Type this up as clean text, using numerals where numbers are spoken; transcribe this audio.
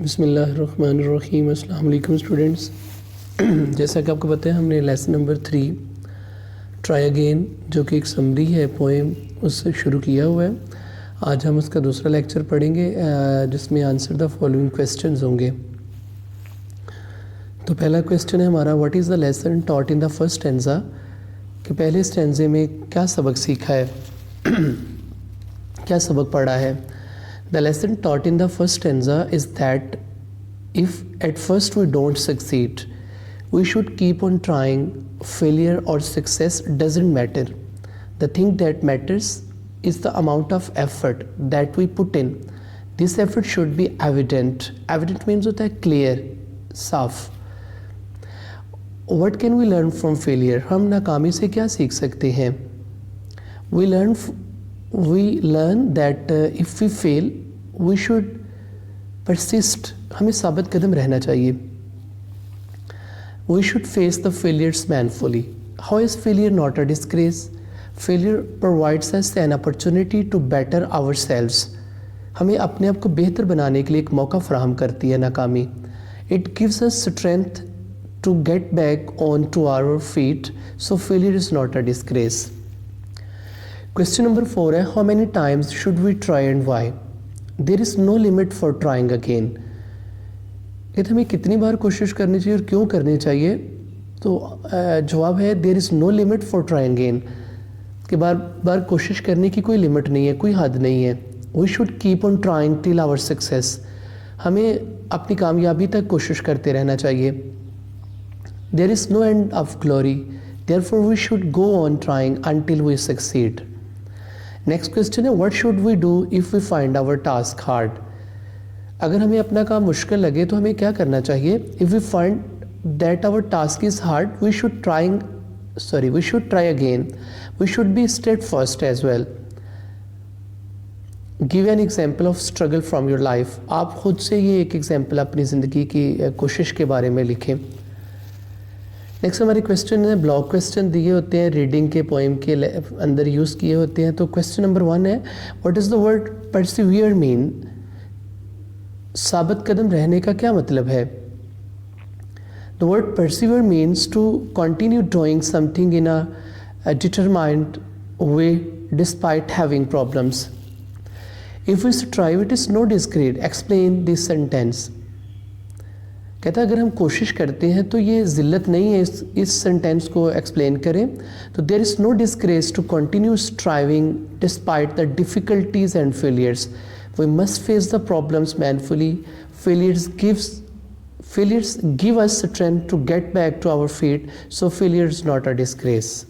बिस्मिल्लाहिर्रहमानिर्रहीम। अस्सलाम वालेकुम स्टूडेंट्स। जैसा कि आपको पता है हमने लेसन नंबर 3 ट्राई अगेन जो कि एक समरी है पोएम उससे शुरू किया हुआ है। आज हम उसका दूसरा लेक्चर पढ़ेंगे जिसमें आंसर द फॉलोइंग क्वेश्चंस होंगे। तो पहला क्वेश्चन है हमारा, what is the lesson taught in the first stanza, कि पहले स्टैंजे में क्या सबक सीखा है क्या सबक पढ़ा है। The lesson taught in the first stanza is that if at first we don't succeed, we should keep on trying. Failure or success doesn't matter. The thing that matters is the amount of effort that we put in. This effort should be evident. Evident means होता है clear, साफ। What can we learn from failure? हम नाकामी से क्या सीख सकते हैं? We learn that if we fail, we should persist. हमें साबित कदम रहना चाहिए। We should face the failures manfully. How is failure not a disgrace? Failure provides us an opportunity to better ourselves. हमें अपने आप को बेहतर बनाने के लिए एक मौका फराहम करती है नाकामी। It gives us strength to get back on to our feet. So failure is not a disgrace. Question number 4 है, how many times should we try and why? There is no limit for trying again. कहते हमें कितनी बार कोशिश करनी चाहिए और क्यों करनी चाहिए? तो जवाब है there is no limit for trying again, कि बार बार कोशिश करने की कोई लिमिट नहीं है, कोई हद नहीं है। We should keep on trying till our success. हमें अपनी कामयाबी तक कोशिश करते रहना चाहिए। There is no end of glory. Therefore we should go on trying until we succeed. Next question है, what should we do if we find our task hard. अगर हमें अपना काम मुश्किल लगे तो हमें क्या करना चाहिए? If we find that our task is hard we should try again. We should be steadfast as well. Give an example of struggle from your life. आप खुद से ये एक एग्जाम्पल अपनी ज़िंदगी की कोशिश के बारे में लिखें। नेक्स्ट हमारे क्वेश्चन है, ब्लॉक क्वेश्चन दिए होते हैं रीडिंग के पोएम के अंदर यूज़ किए होते हैं। तो क्वेश्चन नंबर 1 है, what is the word persevere mean? साबित कदम रहने का क्या मतलब है? The word persevere means to continue doing something in a determined way despite having problems. If we strive it is no disgrace. Explain this sentence. कहता है अगर हम कोशिश करते हैं तो ये ज़िल्लत नहीं है। इस सेंटेंस को एक्सप्लेन करें तो there is no disgrace to continue striving despite the difficulties and failures. We must face the problems manfully. Failures give us strength to get back to our feet. So failure is not a disgrace.